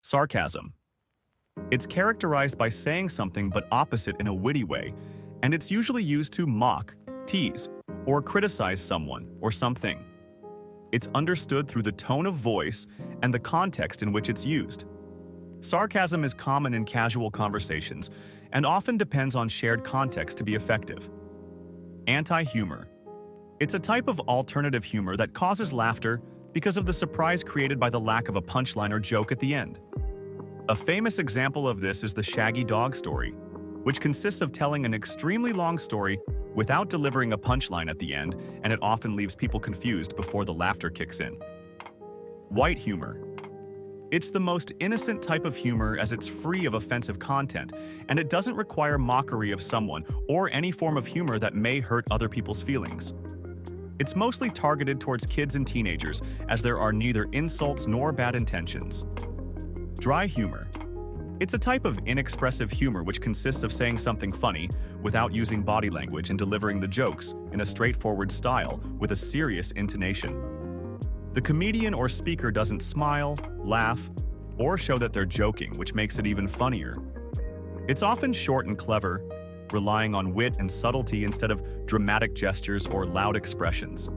Sarcasm. It's characterized by saying something but opposite in a witty way, and it's usually used to mock, tease, or criticize someone or something. It's understood through the tone of voice and the context in which it's used. Sarcasm is common in casual conversations and often depends on shared context to be effective. Anti-humor. It's a type of alternative humor that causes laughter because of the surprise created by the lack of a punchline or joke at the end. A famous example of this is the Shaggy Dog story, which consists of telling an extremely long story without delivering a punchline at the end, and it often leaves people confused before the laughter kicks in. White humor. It's the most innocent type of humor as it's free of offensive content, and it doesn't require mockery of someone or any form of humor that may hurt other people's feelings. It's mostly targeted towards kids and teenagers, as there are neither insults nor bad intentions. Dry humor. It's a type of inexpressive humor which consists of saying something funny without using body language and delivering the jokes in a straightforward style with a serious intonation. The comedian or speaker doesn't smile, laugh, or show that they're joking, which makes it even funnier. It's often short and clever, relying on wit and subtlety instead of dramatic gestures or loud expressions.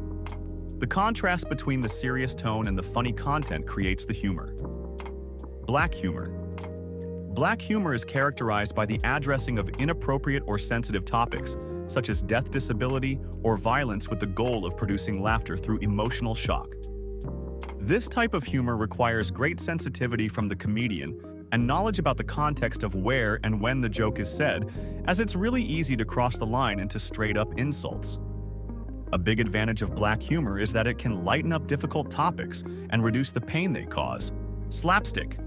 The contrast between the serious tone and the funny content creates the humor. Black humor. Black humor is characterized by the addressing of inappropriate or sensitive topics, such as death, disability, or violence with the goal of producing laughter through emotional shock. This type of humor requires great sensitivity from the comedian and knowledge about the context of where and when the joke is said, as it's really easy to cross the line into straight-up insults. A big advantage of black humor is that it can lighten up difficult topics and reduce the pain they cause. Slapstick,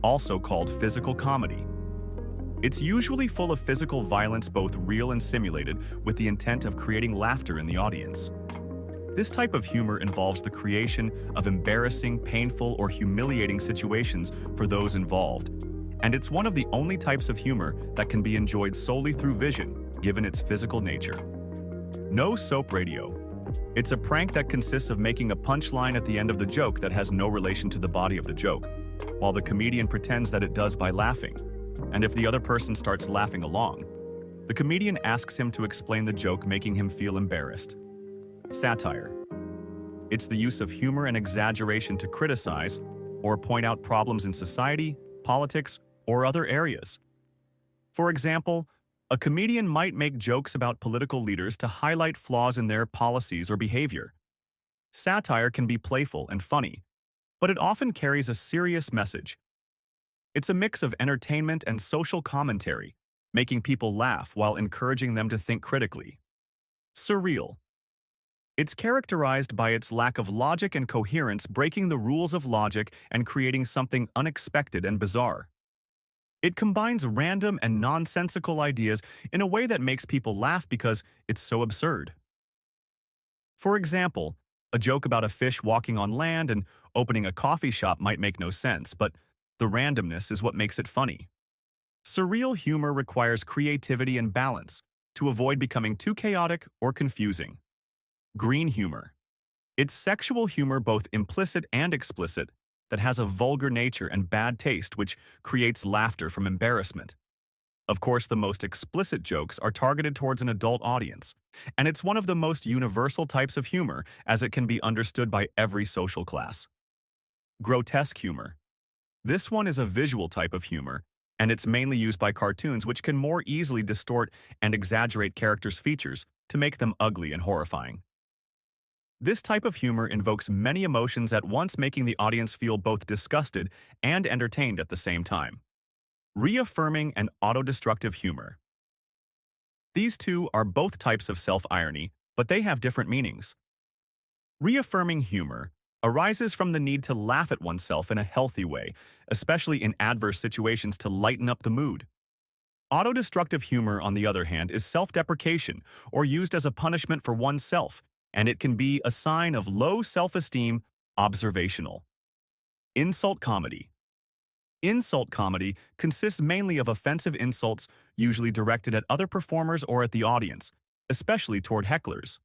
also called physical comedy. It's usually full of physical violence, both real and simulated, with the intent of creating laughter in the audience. This type of humor involves the creation of embarrassing, painful, or humiliating situations for those involved, and it's one of the only types of humor that can be enjoyed solely through vision, given its physical nature. No soap radio. It's a prank that consists of making a punchline at the end of the joke that has no relation to the body of the joke, while the comedian pretends that it does by laughing, and if the other person starts laughing along, the comedian asks him to explain the joke, making him feel embarrassed. Satire. It's the use of humor and exaggeration to criticize or point out problems in society, politics, or other areas. For example, a comedian might make jokes about political leaders to highlight flaws in their policies or behavior. Satire can be playful and funny, but it often carries a serious message. It's a mix of entertainment and social commentary, making people laugh while encouraging them to think critically. Surreal. It's characterized by its lack of logic and coherence, breaking the rules of logic and creating something unexpected and bizarre. It combines random and nonsensical ideas in a way that makes people laugh because it's so absurd. For example, a joke about a fish walking on land and opening a coffee shop might make no sense, but the randomness is what makes it funny. Surreal humor requires creativity and balance to avoid becoming too chaotic or confusing. Green humor. It's sexual humor, both implicit and explicit, that has a vulgar nature and bad taste, which creates laughter from embarrassment. Of course, the most explicit jokes are targeted towards an adult audience, and it's one of the most universal types of humor, as it can be understood by every social class. Grotesque humor. This one is a visual type of humor, and it's mainly used by cartoons, which can more easily distort and exaggerate characters' features to make them ugly and horrifying. This type of humor invokes many emotions at once, making the audience feel both disgusted and entertained at the same time. Reaffirming and autodestructive humor. These two are both types of self-irony, but they have different meanings. Reaffirming humor arises from the need to laugh at oneself in a healthy way, especially in adverse situations to lighten up the mood. Autodestructive humor, on the other hand, is self-deprecation or used as a punishment for oneself, and it can be a sign of low self-esteem. Observational. Insult comedy. Insult comedy consists mainly of offensive insults, usually directed at other performers or at the audience, especially toward hecklers.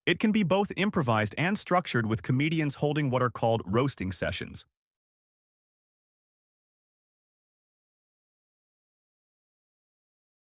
It can be both improvised and structured, with comedians holding what are called roasting sessions.